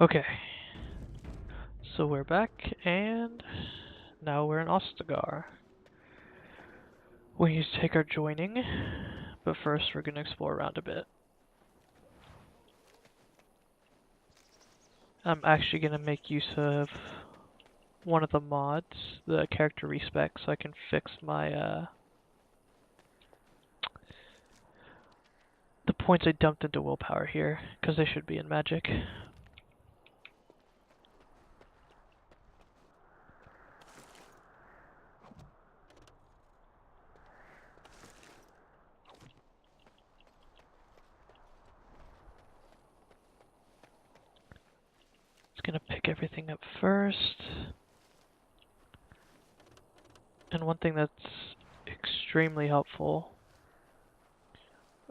Okay, so we're back, and now we're in Ostagar. We need to take our joining, but first we're going to explore around a bit. I'm actually going to make use of one of the mods, the character respec, so I can fix my, the points I dumped into willpower here, because they should be in magic. Just going to pick everything up first. And one thing that's extremely helpful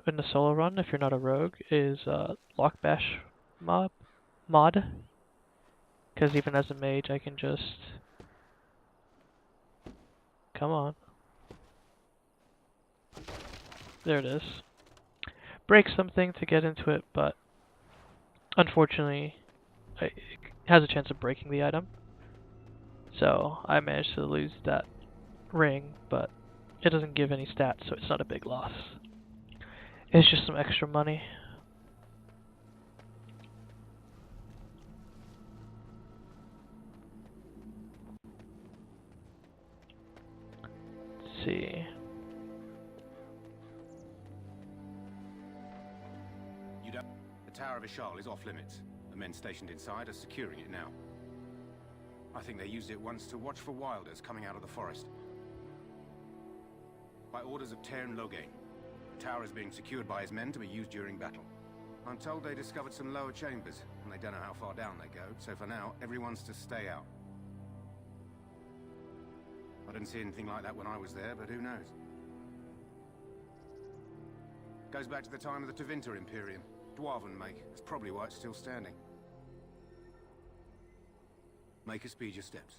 in the solo run, if you're not a rogue, is lock bash mod. Because even as a mage, I can just... Come on. There it is. Break something to get into it, but unfortunately, it has a chance of breaking the item. So I managed to lose that ring, but it doesn't give any stats, so it's not a big loss. It's just some extra money. Let's see. The Tower of Ishal is off limits. The men stationed inside are securing it now. I think they used it once to watch for wilders coming out of the forest. By orders of Tairn Logain, the tower is being secured by his men to be used during battle. I'm told they discovered some lower chambers, and they don't know how far down they go, so for now, everyone's to stay out. I didn't see anything like that when I was there, but who knows? Goes back to the time of the Tevinter Imperium. Dwarven make. That's probably why it's still standing. Make us speed your steps.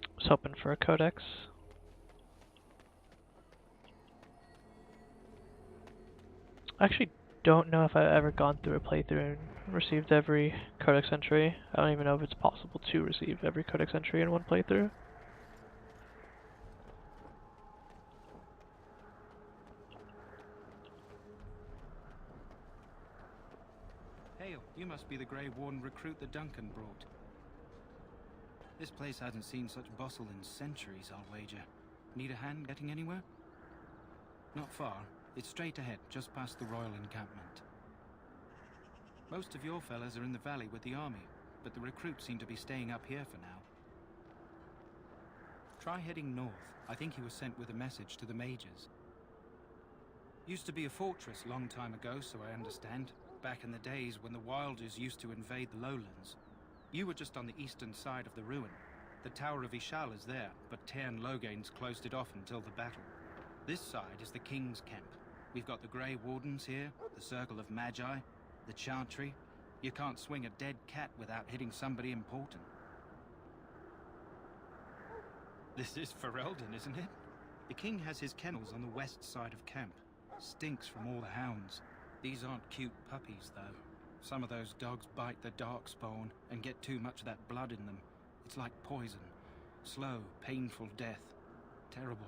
I was hoping for a codex. I actually don't know if I've ever gone through a playthrough and received every codex entry. I don't even know if it's possible to receive every codex entry in one playthrough. Hail, you must be the Grey Warden recruit that Duncan brought. This place hasn't seen such bustle in centuries, I'll wager. Need a hand getting anywhere? Not far. It's straight ahead, just past the royal encampment. Most of your fellas are in the valley with the army, but the recruits seem to be staying up here for now. Try heading north. I think he was sent with a message to the mages. Used to be a fortress long time ago, so I understand. Back in the days when the Wilders used to invade the lowlands. You were just on the eastern side of the ruin. The Tower of Ishal is there, but Tairn Logain's closed it off until the battle. This side is the King's camp. We've got the Grey Wardens here, the Circle of Magi, the Chantry. You can't swing a dead cat without hitting somebody important. This is Ferelden, isn't it? The King has his kennels on the west side of camp. Stinks from all the hounds. These aren't cute puppies, though. Some of those dogs bite the darkspawn and get too much of that blood in them. It's like poison. Slow, painful death. Terrible.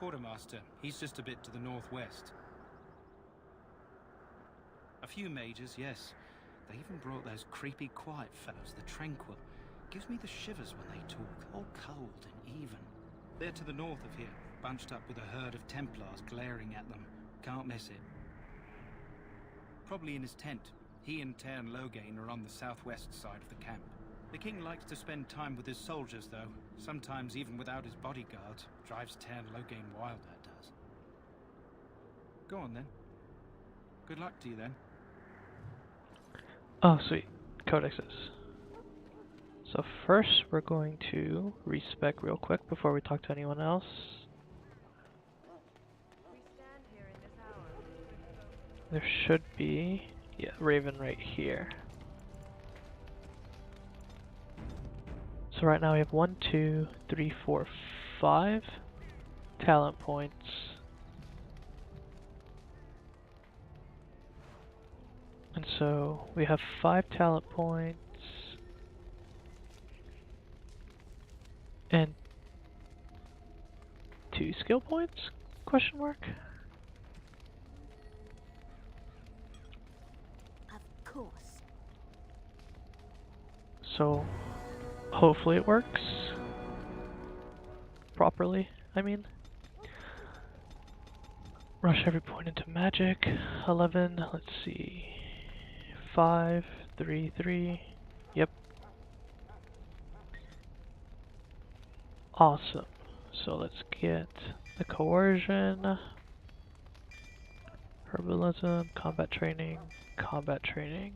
Quartermaster, he's just a bit to the northwest. A few mages, yes. They even brought those creepy quiet fellows, the Tranquil. Gives me the shivers when they talk, all cold and even. They're to the north of here, bunched up with a herd of Templars glaring at them. Can't miss it. Probably in his tent. He and Tairn Logain are on the southwest side of the camp. The King likes to spend time with his soldiers, though. Sometimes even without his bodyguards. Drives Tairn Logain wild, that does. Go on, then. Good luck to you, then. Oh, sweet. Codexes. So first, we're going to respec real quick before we talk to anyone else. There should be, yeah, Raven right here. So right now we have 1, 2, 3, 4, 5 talent points. And So we have 5 talent points and 2 skill points? Question mark? Of course. So hopefully it works properly, I mean. Rush every point into magic. 11, let's see. 5, 3, 3. Yep. Awesome. So let's get the coercion, herbalism, combat training, combat training.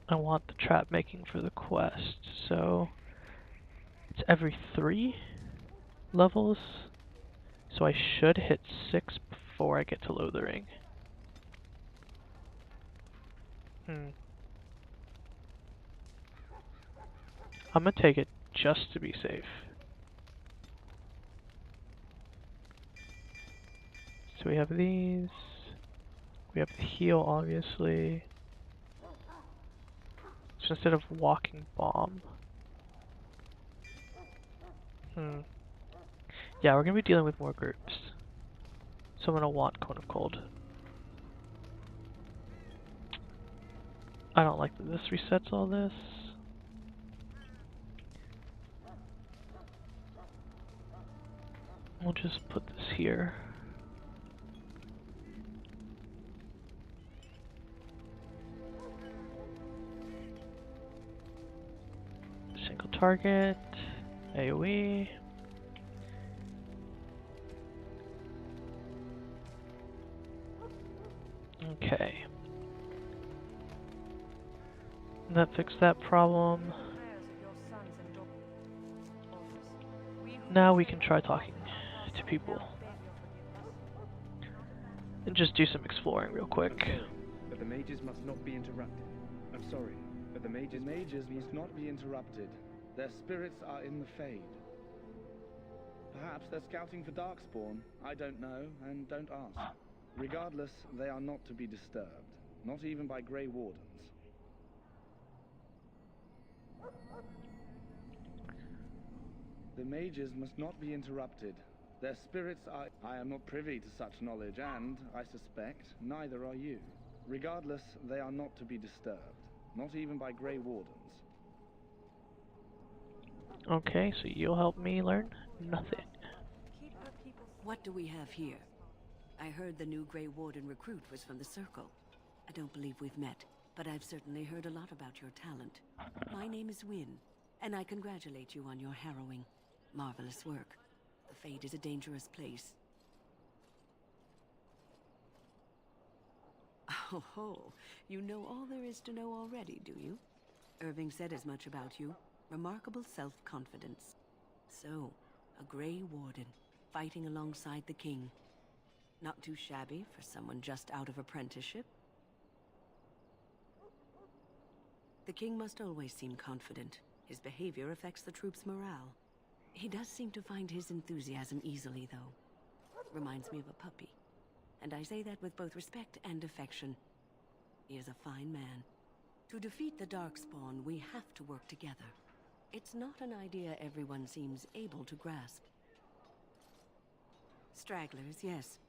I want the trap making for the quest, so it's every 3 levels, so I should hit 6 before I get to Lothering. I'm gonna take it just to be safe. So we have these, we have the heal obviously. So instead of walking bomb. Yeah, we're gonna be dealing with more groups. So I'm gonna want Cone of Cold. I don't like that this resets all this. We'll just put this here. Single target, AoE. Okay. That fixed that problem. Now we can try talking to people. And just do some exploring real quick. But the mages must not be interrupted. I'm sorry, but the mages must not be interrupted. Their spirits are in the Fade. Perhaps they're scouting for Darkspawn. I don't know, and don't ask. Regardless, they are not to be disturbed. Not even by Grey Wardens. The mages must not be interrupted. Their spirits are... I am not privy to such knowledge, and, I suspect, neither are you. Regardless, they are not to be disturbed. Not even by Grey Wardens. Okay, so you'll help me learn nothing. What do we have here? I heard the new Grey Warden recruit was from the Circle. I don't believe we've met, but I've certainly heard a lot about your talent. My name is Wynne, and I congratulate you on your harrowing, marvelous work. The Fade is a dangerous place. Oh ho, you know all there is to know already, do you? Irving said as much about you. Remarkable self-confidence. So, a Grey Warden, fighting alongside the King. Not too shabby for someone just out of apprenticeship. The King must always seem confident. His behavior affects the troops' morale. He does seem to find his enthusiasm easily, though. Reminds me of a puppy. And I say that with both respect and affection. He is a fine man. To defeat the Darkspawn, we have to work together. It's not an idea everyone seems able to grasp. Stragglers, yes.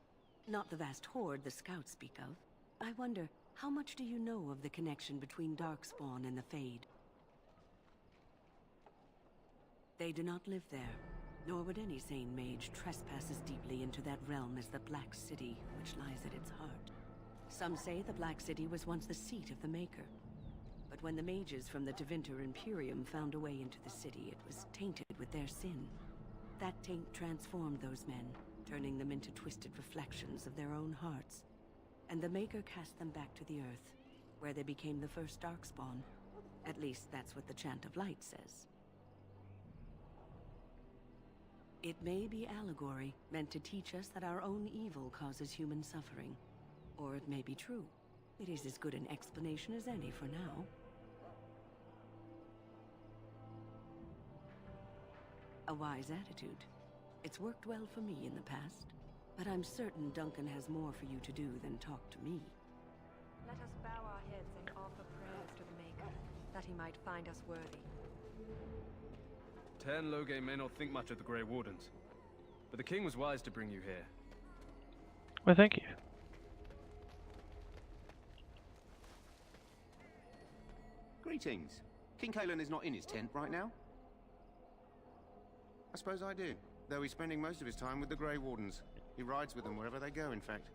Not the vast horde the scouts speak of. I wonder, how much do you know of the connection between Darkspawn and the Fade? They do not live there, nor would any sane mage trespass as deeply into that realm as the Black City, which lies at its heart. Some say the Black City was once the seat of the Maker. But when the mages from the Tevinter Imperium found a way into the city, it was tainted with their sin. That taint transformed those men, turning them into twisted reflections of their own hearts. And the Maker cast them back to the Earth, where they became the first Darkspawn. At least that's what the Chant of Light says. It may be allegory, meant to teach us that our own evil causes human suffering. Or it may be true. It is as good an explanation as any for now. A wise attitude. It's worked well for me in the past, but I'm certain Duncan has more for you to do than talk to me. Let us bow our heads and offer prayers to the Maker, that he might find us worthy. Tern Loghain may not think much of the Grey Wardens, but the king was wise to bring you here. Well, thank you. Greetings. King Kaelan is not in his tent right now? I suppose I do, though he's spending most of his time with the Grey Wardens. He rides with them wherever they go, in fact.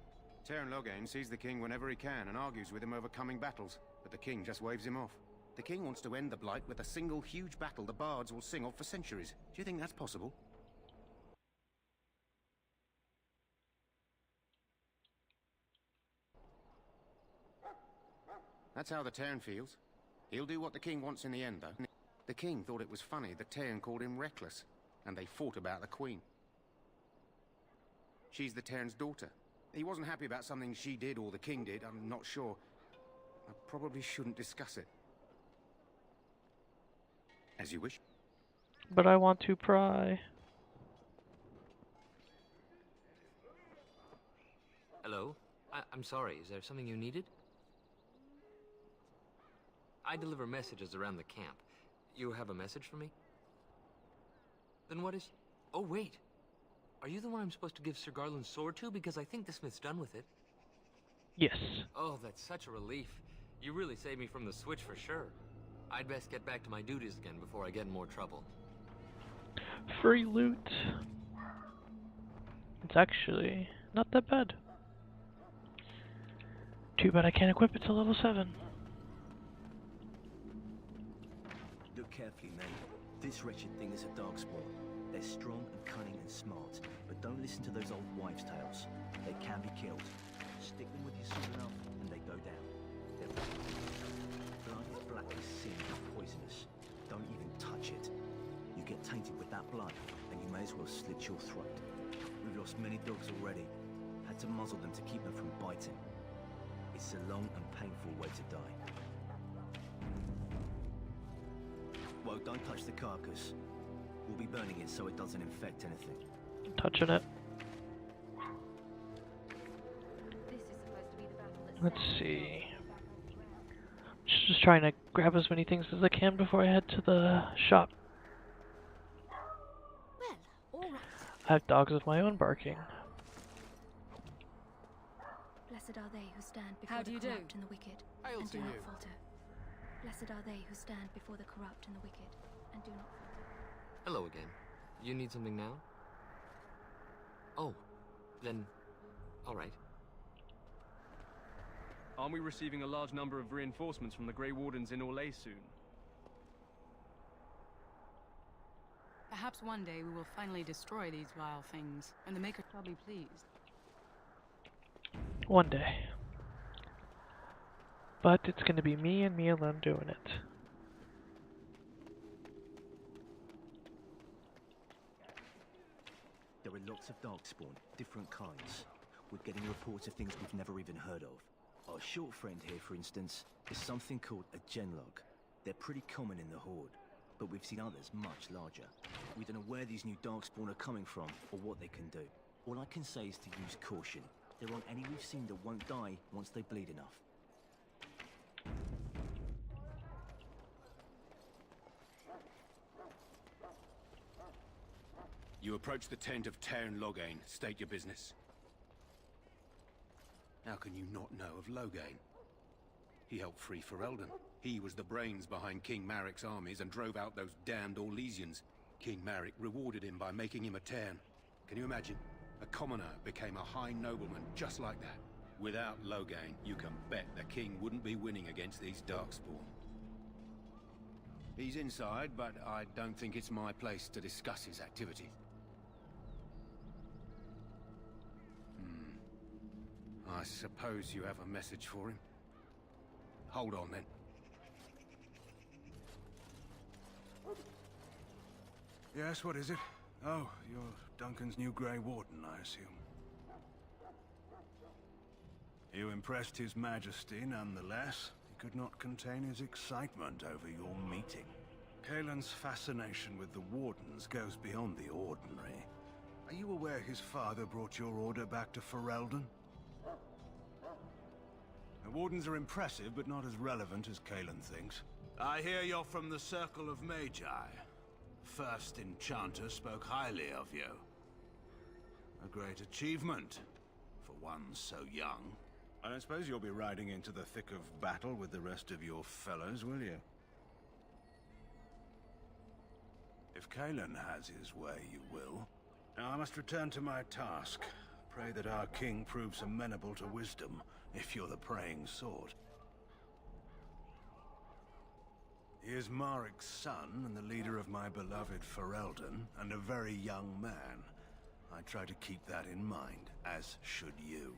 Tern Loghain sees the king whenever he can and argues with him over coming battles, but the king just waves him off. The king wants to end the Blight with a single huge battle the bards will sing of for centuries. Do you think that's possible? That's how the Tern feels. He'll do what the king wants in the end, though. The king thought it was funny that Tern called him reckless, and they fought about the queen. She's the Tern's daughter. He wasn't happy about something she did or the king did, I'm not sure. I probably shouldn't discuss it. As you wish. But I want to pry. Hello? I'm sorry, is there something you needed? I deliver messages around the camp. You have a message for me? Then what is... Oh, wait. Are you the one I'm supposed to give Sir Garland's sword to? Because I think the smith's done with it. Yes. Oh, that's such a relief. You really saved me from the switch for sure. I'd best get back to my duties again before I get in more trouble. Free loot. It's actually not that bad. Too bad I can't equip it to level 7. Look carefully, mate. This wretched thing is a darkspawn. They're strong and cunning and smart, but don't listen to those old wives' tales. They can be killed. Stick them with your sword enough, and they go down. Their blood is black as sin and poisonous. Don't even touch it. You get tainted with that blood, and you may as well slit your throat. We've lost many dogs already. Had to muzzle them to keep them from biting. It's a long and painful way to die. Well, don't touch the carcass. We'll be burning it so it doesn't infect anything. Touching it. This is supposed to be the battle that Let's see. Just trying to grab as many things as I can before I head to the shop. Well, all right. I have dogs of my own barking. Blessed are they who stand before How do the you do? corrupt and the wicked, Hail and to do not you. falter. Blessed are they who stand before the corrupt and the wicked, and do not falter. Hello again. You need something now? Oh, then... alright. Aren't we receiving a large number of reinforcements from the Grey Wardens in Orlais soon? Perhaps one day we will finally destroy these vile things, and the Maker shall be pleased. One day. But it's gonna be me and me alone doing it. There are lots of darkspawn, different kinds. We're getting reports of things we've never even heard of. Our short friend here, for instance, is something called a genlog. They're pretty common in the Horde, but we've seen others much larger. We don't know where these new darkspawn are coming from, or what they can do. All I can say is to use caution. There aren't any we've seen that won't die once they bleed enough. You approach the tent of Tern Loghain. State your business. How can you not know of Loghain? He helped free Ferelden. He was the brains behind King Maric's armies and drove out those damned Orlesians. King Maric rewarded him by making him a Tern. Can you imagine? A commoner became a high nobleman just like that. Without Loghain, you can bet the king wouldn't be winning against these darkspawn. He's inside, but I don't think it's my place to discuss his activities. I suppose you have a message for him. Hold on, then. Yes, what is it? Oh, you're Duncan's new Grey Warden, I assume. You impressed His Majesty nonetheless. He could not contain his excitement over your meeting. Kaelan's fascination with the Wardens goes beyond the ordinary. Are you aware his father brought your order back to Ferelden? The Wardens are impressive, but not as relevant as Kalen thinks. I hear you're from the Circle of Magi. First Enchanter spoke highly of you. A great achievement, for one so young. I don't suppose you'll be riding into the thick of battle with the rest of your fellows, will you? If Kalen has his way, you will. Now I must return to my task. Pray that our king proves amenable to wisdom, if you're the praying sort. He is Marik's son, and the leader of my beloved Ferelden, and a very young man. I try to keep that in mind, as should you.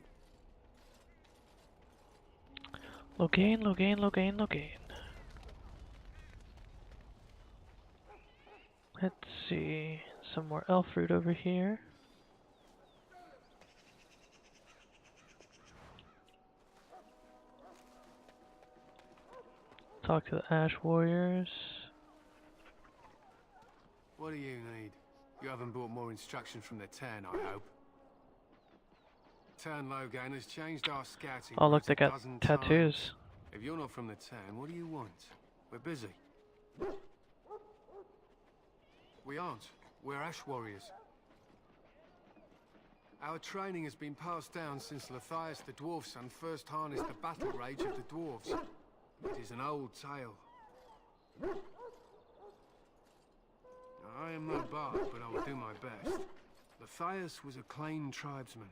Logain, Logain, Logain, Logain. Let's see, some more elf fruit over here. Talk to the Ash Warriors. What do you need? You haven't brought more instructions from the Turn, I hope. Turn Logain has changed our scouting. Oh look, they got dozen tattoos. times. If you're not from the Turn, what do you want? We're busy. We aren't. We're Ash Warriors. Our training has been passed down since Lathias the Dwarf's son first harnessed the battle rage of the dwarves. It is an old tale. I am no bard, but I will do my best. Lathias was a claimed tribesman.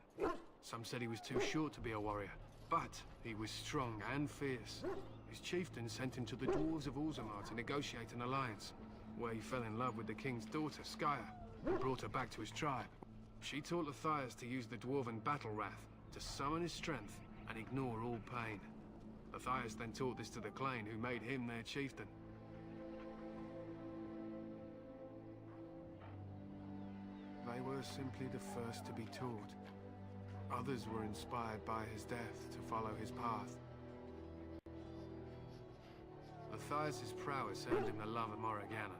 Some said he was too short to be a warrior, but he was strong and fierce. His chieftain sent him to the dwarves of Orzammar to negotiate an alliance, where he fell in love with the king's daughter, Skya, and brought her back to his tribe. She taught Lathias to use the dwarven battle wrath to summon his strength and ignore all pain. Lathias then taught this to the Clane, who made him their chieftain. They were simply the first to be taught. Others were inspired by his death to follow his path. Lathias' prowess earned him the love of Morrigannon,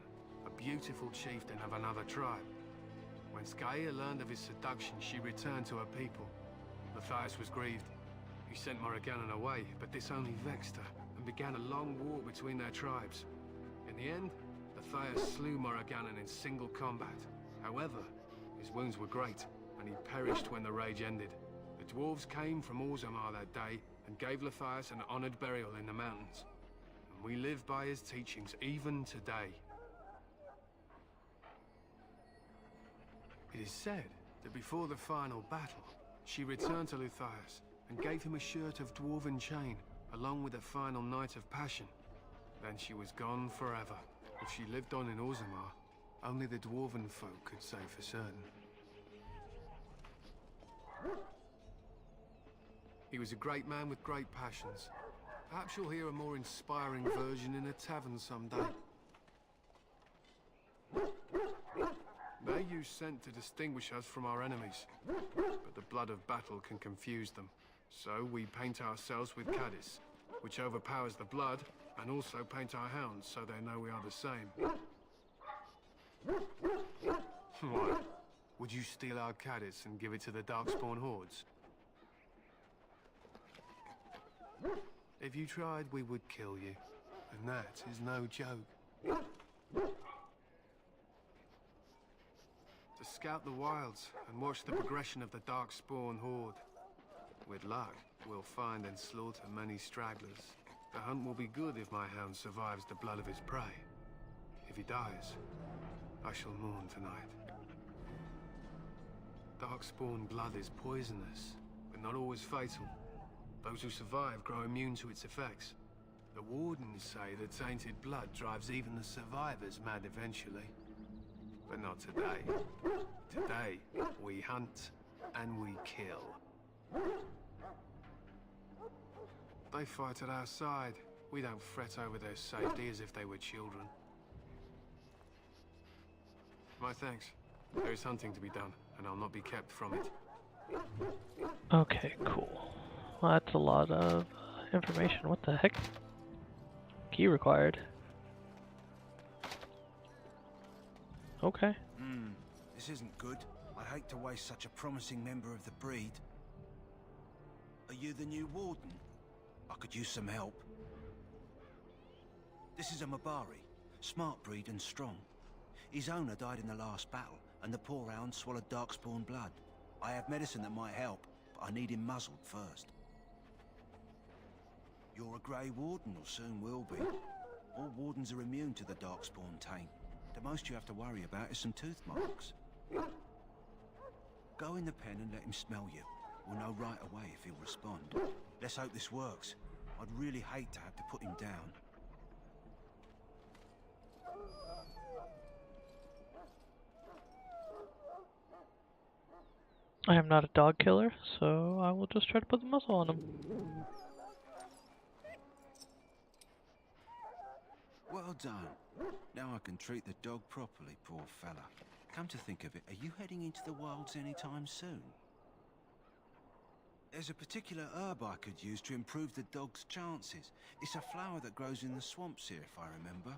a beautiful chieftain of another tribe. When Skya learned of his seduction, she returned to her people. Lathias was grieved. He sent Morrigannon away, but this only vexed her, and began a long war between their tribes. In the end, Lathias slew Morrigannon in single combat. However, his wounds were great, and he perished when the rage ended. The dwarves came from Orzammar that day, and gave Lathias an honored burial in the mountains. And we live by his teachings even today. It is said that before the final battle, she returned to Lathias and gave him a shirt of dwarven chain, along with a final night of passion. Then she was gone forever. If she lived on in Orzammar, only the dwarven folk could say for certain. He was a great man with great passions. Perhaps you'll hear a more inspiring version in a tavern someday. They use scent to distinguish us from our enemies, but the blood of battle can confuse them. So we paint ourselves with Caddis, which overpowers the blood, and also paint our hounds so they know we are the same. What? Would you steal our Caddis and give it to the Darkspawn hordes? If you tried, we would kill you, and that is no joke. To scout the wilds and watch the progression of the Darkspawn horde. With luck, we'll find and slaughter many stragglers. The hunt will be good if my hound survives the blood of his prey. If he dies, I shall mourn tonight. Darkspawn blood is poisonous, but not always fatal. Those who survive grow immune to its effects. The wardens say that tainted blood drives even the survivors mad eventually. But not today. Today, we hunt and we kill. They fight at our side. We don't fret over their safety as if they were children. My thanks. There is hunting to be done, and I'll not be kept from it. Okay, cool. Well, that's a lot of information. What the heck? Key required. Okay. This isn't good. I'd hate to waste such a promising member of the breed. Are you the new warden? I could use some help. This is a Mabari, smart breed and strong. His owner died in the last battle, and the poor hound swallowed darkspawn blood. I have medicine that might help, but I need him muzzled first. You're a Grey Warden, or soon will be. All wardens are immune to the darkspawn taint. The most you have to worry about is some tooth marks. Go in the pen and let him smell you. We'll know right away if he'll respond. Let's hope this works. I'd really hate to have to put him down. I am not a dog killer, so I will just try to put the muzzle on him. Well done. Now I can treat the dog properly, poor fella. Come to think of it, are you heading into the wilds anytime soon? There's a particular herb I could use to improve the dog's chances. It's a flower that grows in the swamps here, if I remember.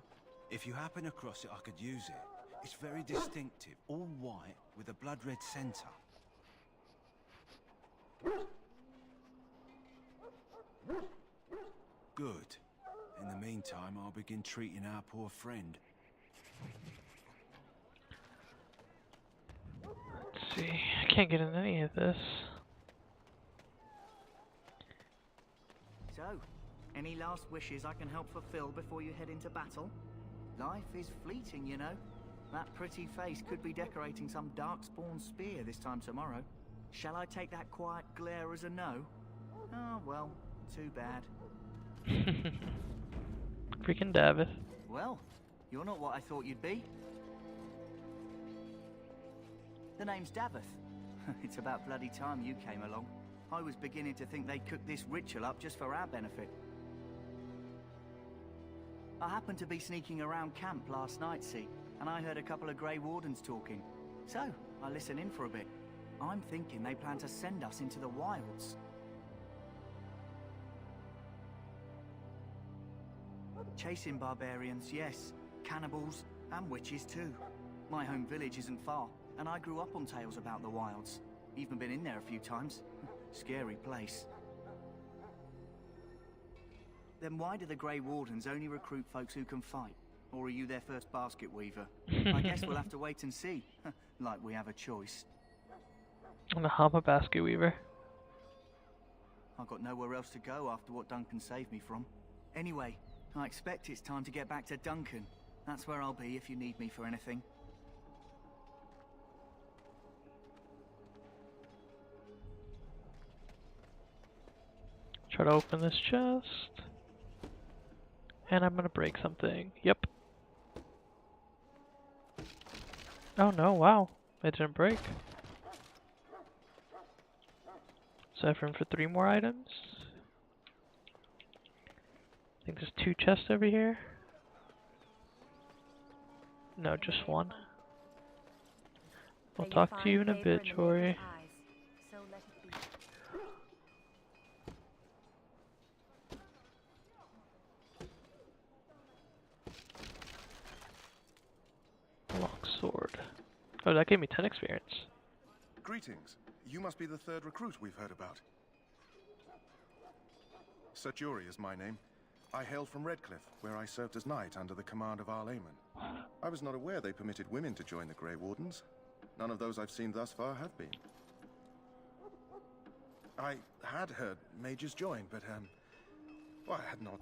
If you happen across it, I could use it. It's very distinctive, all white with a blood-red centre. Good. In the meantime, I'll begin treating our poor friend. Let's see, I can't get in any of this. So, any last wishes I can help fulfill before you head into battle? Life is fleeting, you know. That pretty face could be decorating some darkspawn spear this time tomorrow. Shall I take that quiet glare as a no? Oh, well, too bad. Freaking Davith. Well, you're not what I thought you'd be. The name's Davith. It's about bloody time you came along. I was beginning to think they'd cooked this ritual up just for our benefit. I happened to be sneaking around camp last night, see, and I heard a couple of Grey Wardens talking. So, I listened in for a bit. I'm thinking they plan to send us into the wilds. Chasing barbarians, yes. Cannibals, and witches too. My home village isn't far, and I grew up on tales about the wilds. Even been in there a few times. Scary place. Then why do the Grey Wardens only recruit folks who can fight? Or are you their first basket weaver? I guess we'll have to wait and see. Like we have a choice. I'm a basket weaver. I've got nowhere else to go after what Duncan saved me from. Anyway, I expect it's time to get back to Duncan. That's where I'll be if you need me for anything. Try to open this chest. And I'm gonna break something. Yep. Oh no, wow. It didn't break. So I have room for 3 more items. I think there's 2 chests over here. No, just 1. We'll talk to you in a bit, Jory. Longsword. Oh, that gave me 10 experience. Greetings. You must be the 3rd recruit we've heard about. Sir Jury is my name. I hail from Redcliffe, where I served as knight under the command of Arl Eamon. I was not aware they permitted women to join the Grey Wardens. None of those I've seen thus far have been. I had heard mages join, but, well, I had not,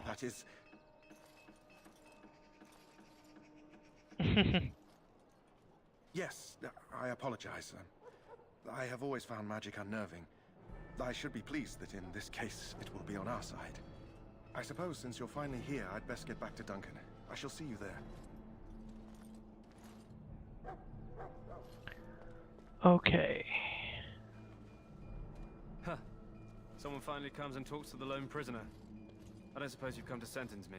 that is... Yes, I apologize. I have always found magic unnerving. I should be pleased that in this case it will be on our side. I suppose since you're finally here, I'd best get back to Duncan. I shall see you there. Okay. Huh. Someone finally comes and talks to the lone prisoner. I don't suppose you've come to sentence me.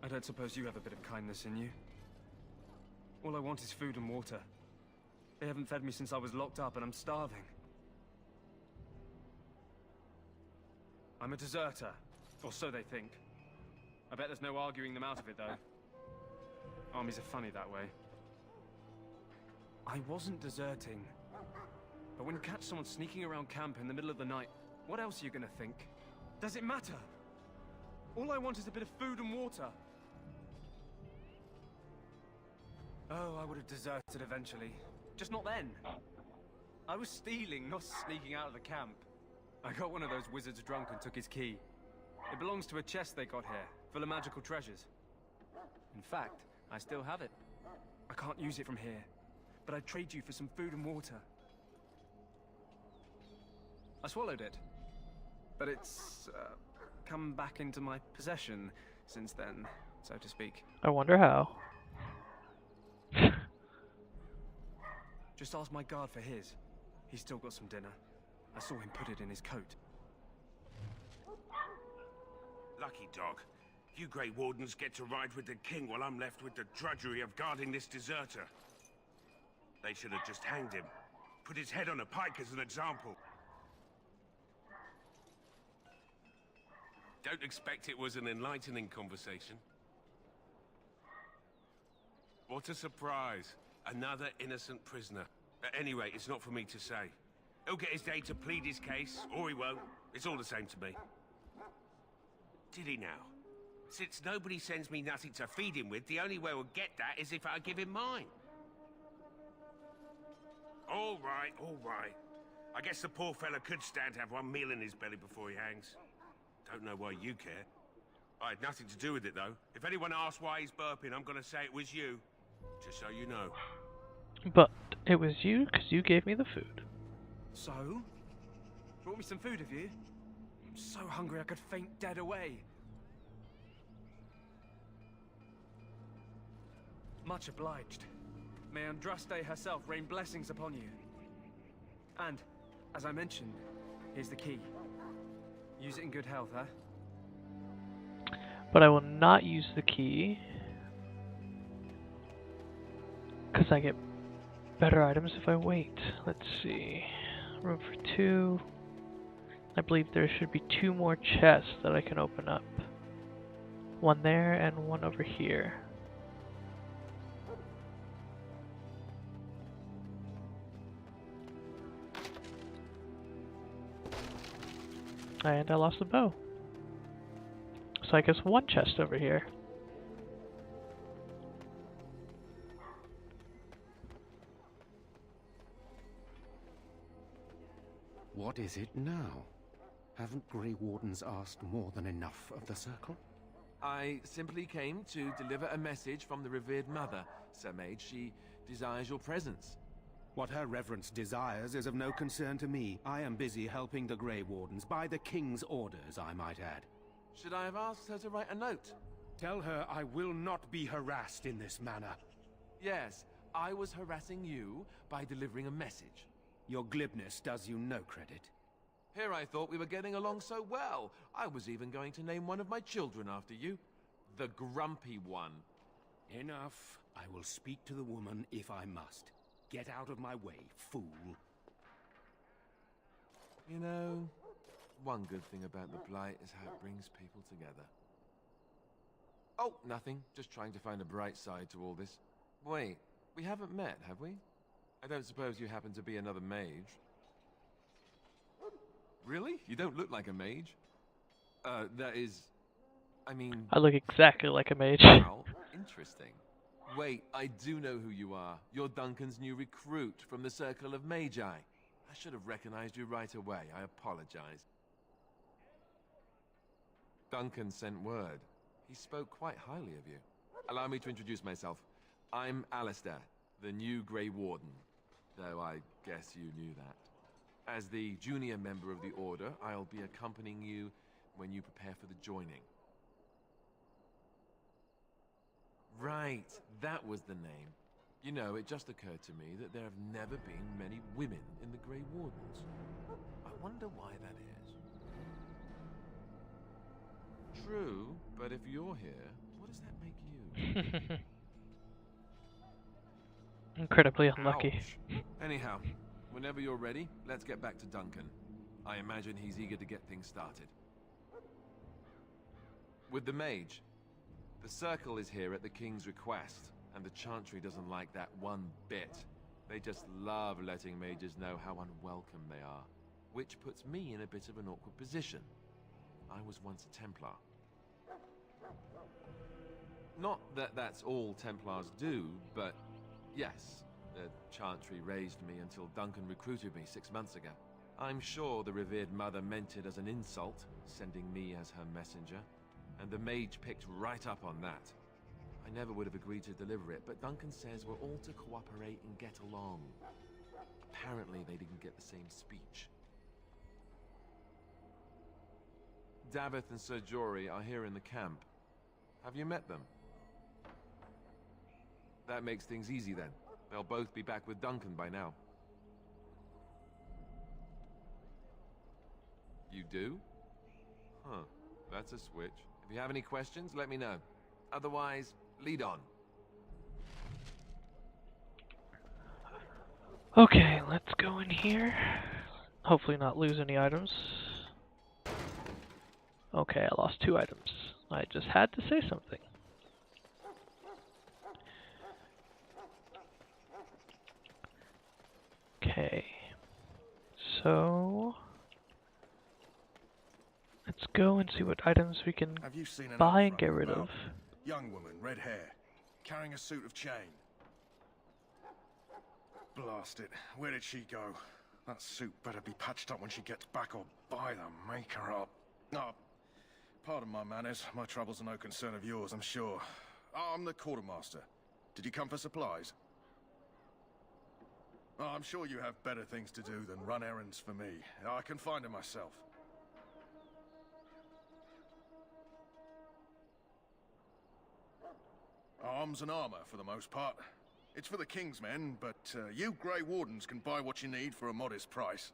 I don't suppose you have a bit of kindness in you. All I want is food and water. They haven't fed me since I was locked up and I'm starving. I'm a deserter, or so they think. I bet there's no arguing them out of it, though. Armies are funny that way. I wasn't deserting. But when you catch someone sneaking around camp in the middle of the night, what else are you gonna think? Does it matter? All I want is a bit of food and water. Oh, I would have deserted eventually. Just not then. I was stealing, not sneaking out of the camp. I got one of those wizards drunk and took his key. It belongs to a chest they got here, full of magical treasures. In fact, I still have it. I can't use it from here, but I'd trade you for some food and water. I swallowed it, but it's come back into my possession since then, so to speak. I wonder how. Just ask my guard for his. He's still got some dinner. I saw him put it in his coat. Lucky dog. You Grey Wardens get to ride with the king while I'm left with the drudgery of guarding this deserter. They should have just hanged him. Put his head on a pike as an example. Don't expect it was an enlightening conversation. What a surprise. Another innocent prisoner. At any rate, it's not for me to say. He'll get his day to plead his case, or he won't. It's all the same to me. Did he now? Since nobody sends me nothing to feed him with, the only way we'll get that is if I give him mine. All right, all right. I guess the poor fella could stand to have one meal in his belly before he hangs. Don't know why you care. I had nothing to do with it, though. If anyone asks why he's burping, I'm gonna say it was you. Just so you know. But it was you, because you gave me the food. So? Brought me some food, have you? I'm so hungry I could faint dead away. Much obliged. May Andraste herself rain blessings upon you. And, as I mentioned, here's the key. Use it in good health, huh? But I will not use the key, because I get better items if I wait. Let's see. Room for 2. I believe there should be 2 more chests that I can open up. One there and one over here. And I lost the bow. So I guess 1 chest over here. What is it now? Haven't Grey Wardens asked more than enough of the Circle? I simply came to deliver a message from the revered mother, Sir Mage. She desires your presence. What her reverence desires is of no concern to me. I am busy helping the Grey Wardens, by the King's orders, I might add. Should I have asked her to write a note? Tell her I will not be harassed in this manner. Yes, I was harassing you by delivering a message. Your glibness does you no credit. Here I thought we were getting along so well. I was even going to name one of my children after you. The Grumpy One. Enough. I will speak to the woman if I must. Get out of my way, fool. You know, one good thing about the Blight is how it brings people together. Oh, nothing. Just trying to find a bright side to all this. Wait, we haven't met, have we? I don't suppose you happen to be another mage? Really? You don't look like a mage? That is... I mean... I look exactly like a mage. Wow, interesting. Wait, I do know who you are. You're Duncan's new recruit from the Circle of Magi. I should have recognized you right away. I apologize. Duncan sent word. He spoke quite highly of you. Allow me to introduce myself. I'm Alistair, the new Grey Warden. Though I guess you knew that. As the junior member of the Order, I'll be accompanying you when you prepare for the joining. Right, that was the name. You know, it just occurred to me that there have never been many women in the Grey Wardens. I wonder why that is. True, but if you're here, what does that make you? Incredibly unlucky. Ouch. Anyhow, whenever you're ready, let's get back to Duncan. I imagine he's eager to get things started. With the mage, the Circle is here at the King's request, and the Chantry doesn't like that one bit. They just love letting mages know how unwelcome they are, which puts me in a bit of an awkward position. I was once a Templar. Not that that's all Templars do, but yes, the Chantry raised me until Duncan recruited me 6 months ago. I'm sure the revered mother meant it as an insult, sending me as her messenger, and the mage picked right up on that. I never would have agreed to deliver it, but Duncan says we're all to cooperate and get along. Apparently they didn't get the same speech. Davith and Sir Jory are here in the camp. Have you met them? That makes things easy then. They'll both be back with Duncan by now. You do? Huh. That's a switch. If you have any questions, let me know. Otherwise, lead on. Okay, let's go in here. Hopefully not lose any items. Okay, I lost 2 items. I just had to say something. Okay, so let's go and see what items we can buy and get rid of. Young woman, red hair, carrying a suit of chain. Blast it, where did she go? That suit better be patched up when she gets back or by the maker up. Oh, pardon my manners, my troubles are no concern of yours, I'm sure. I'm the quartermaster. Did you come for supplies? Oh, I'm sure you have better things to do than run errands for me. I can find them myself. Arms and armor, for the most part. It's for the King's men, but you Grey Wardens can buy what you need for a modest price.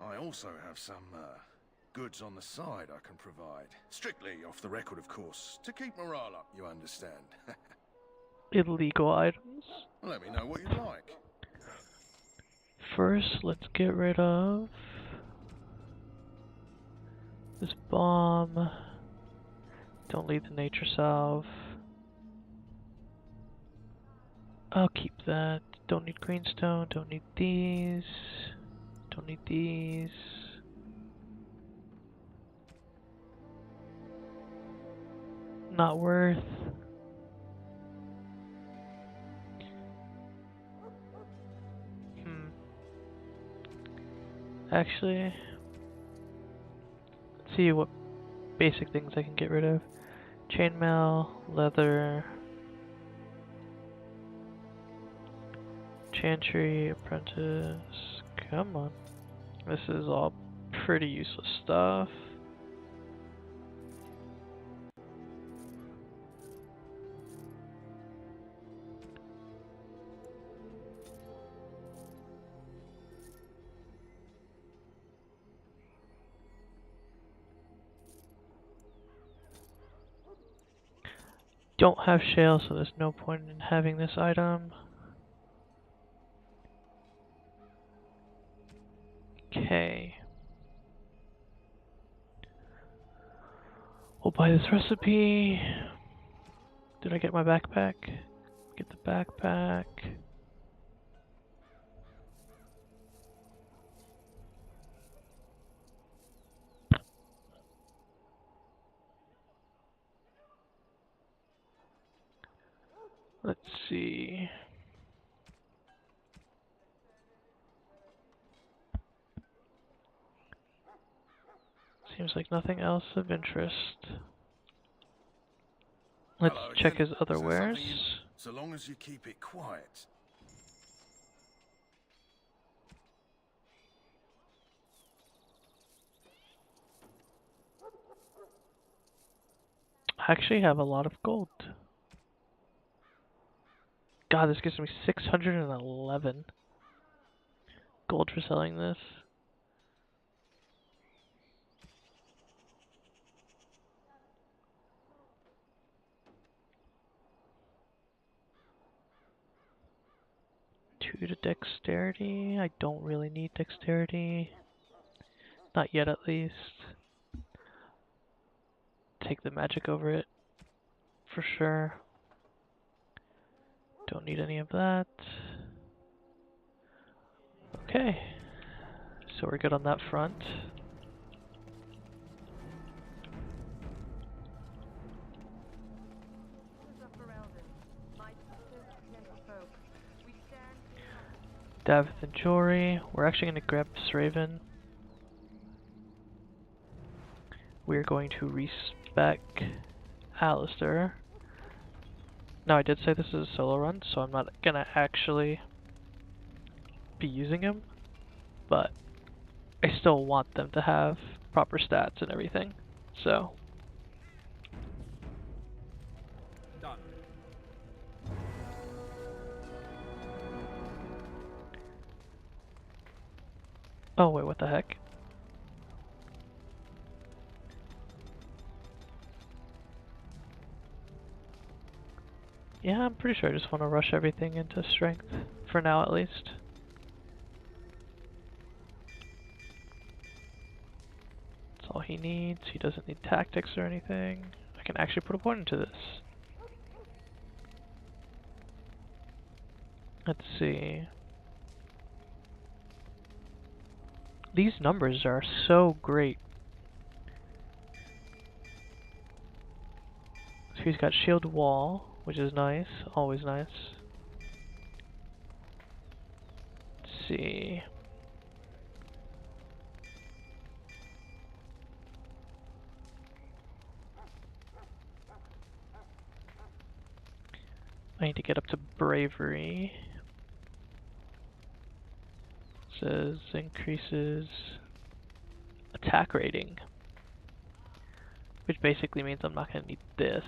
I also have some goods on the side I can provide. Strictly off the record, of course, to keep morale up, you understand. Illegal items? Let me know what you like. First, let's get rid of this bomb. Don't leave the nature salve. I'll keep that. Don't need greenstone, don't need these. Don't need these. Not worth. Actually, let's see what basic things I can get rid of. Chainmail, leather, Chantry, Apprentice, come on. This is all pretty useless stuff. Don't have shale, so there's no point in having this item. Okay. We'll buy this recipe. Did I get my backpack? Get the backpack. Let's see. Seems like nothing else of interest. Let's check his other wares. So long as you keep it quiet. I actually have a lot of gold. God, this gives me 611 gold for selling this. Two to dexterity. I don't really need dexterity. Not yet, at least. Take the magic over it. For sure. Don't need any of that. Okay, so we're good on that front. Davith and Jory. We're actually going to grab this Raven. We're going to respec Alistair. Now I did say this is a solo run, so I'm not going to actually be using him, but I still want them to have proper stats and everything, so. Done. Oh wait, what the heck? Yeah, I'm pretty sure I just want to rush everything into strength, for now at least. That's all he needs. He doesn't need tactics or anything. I can actually put a point into this. Let's see. These numbers are so great. So he's got shield wall, which is nice, always nice. Let's see. I need to get up to bravery. It says increases attack rating, which basically means I'm not going to need this.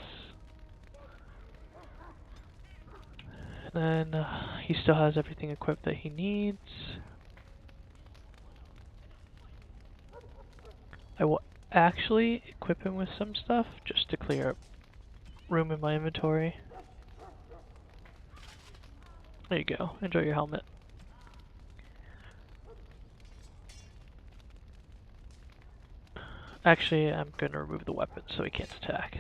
And then he still has everything equipped that he needs. I will actually equip him with some stuff just to clear up room in my inventory. There you go. Enjoy your helmet. Actually, I'm going to remove the weapon so he can't attack.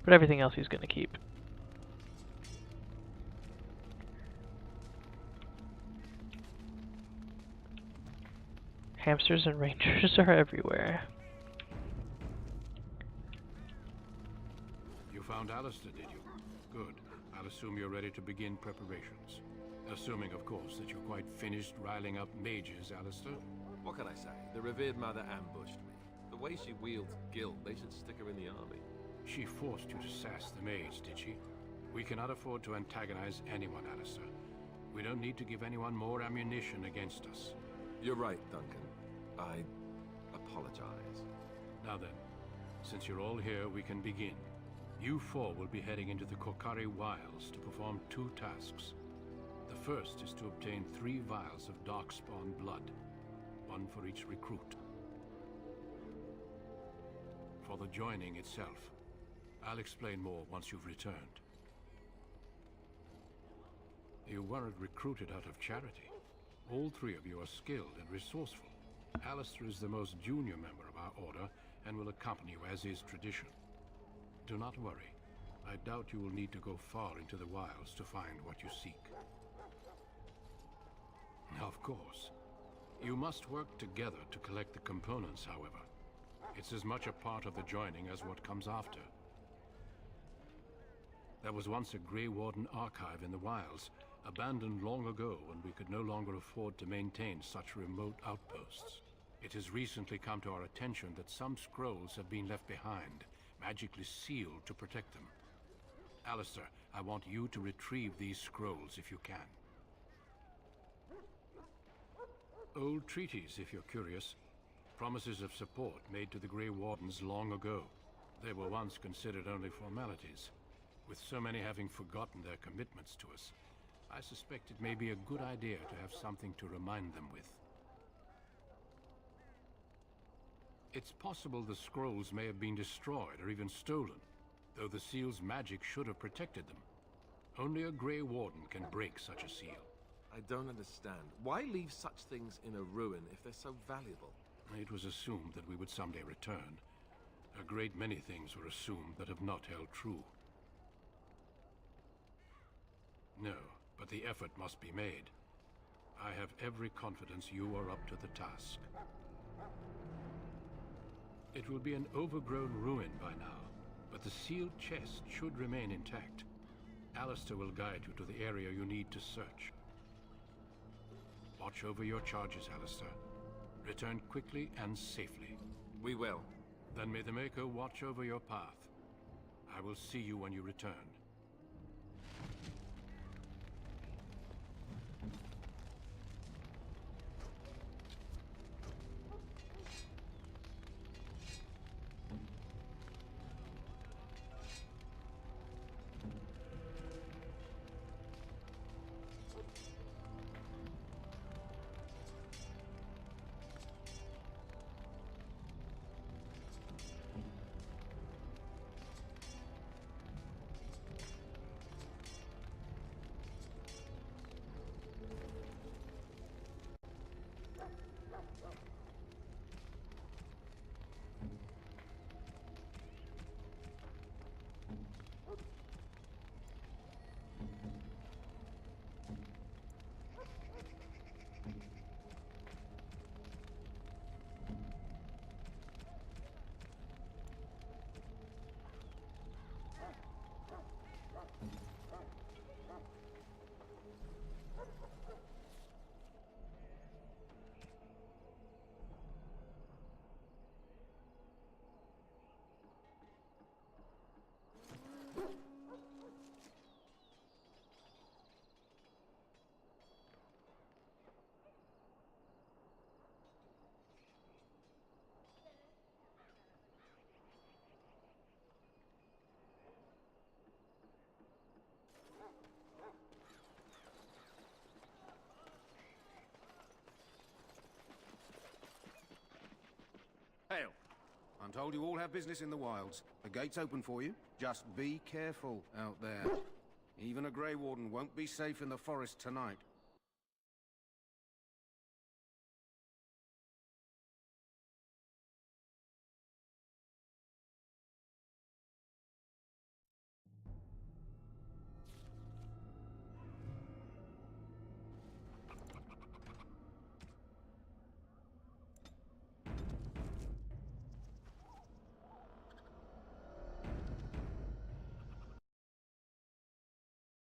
But everything else he's going to keep. Hamsters and rangers are everywhere. You found Alistair, did you? Good. I'll assume you're ready to begin preparations. Assuming, of course, that you're quite finished riling up mages, Alistair. What can I say? The revered mother ambushed me. The way she wields guilt, they should stick her in the army. She forced you to sass the mage, did she? We cannot afford to antagonize anyone, Alistair. We don't need to give anyone more ammunition against us. You're right, Duncan. I apologize. Now then, since you're all here, we can begin. You four will be heading into the Kokari Wilds to perform 2 tasks. The first is to obtain 3 vials of Darkspawn blood, 1 for each recruit. For the joining itself, I'll explain more once you've returned. You weren't recruited out of charity. All 3 of you are skilled and resourceful. Alistair is the most junior member of our order and will accompany you as is tradition. Do not worry. I doubt you will need to go far into the wilds to find what you seek. Of course. You must work together to collect the components, however. It's as much a part of the joining as what comes after. There was once a Grey Warden archive in the wilds, abandoned long ago when we could no longer afford to maintain such remote outposts. It has recently come to our attention that some scrolls have been left behind, magically sealed to protect them. Alistair, I want you to retrieve these scrolls if you can. Old treaties, if you're curious. Promises of support made to the Grey Wardens long ago. They were once considered only formalities. With so many having forgotten their commitments to us, I suspect it may be a good idea to have something to remind them with. It's possible the scrolls may have been destroyed or even stolen, though the seal's magic should have protected them. Only a Grey Warden can break such a seal. I don't understand. Why leave such things in a ruin if they're so valuable? It was assumed that we would someday return. A great many things were assumed that have not held true. No, but the effort must be made. I have every confidence you are up to the task. It will be an overgrown ruin by now, but the sealed chest should remain intact. Alistair will guide you to the area you need to search. Watch over your charges, Alistair. Return quickly and safely. We will. Then may the Maker watch over your path. I will see you when you return. Hail. I'm told you all have business in the wilds. The gate's open for you. Just be careful out there. Even a Grey Warden won't be safe in the forest tonight.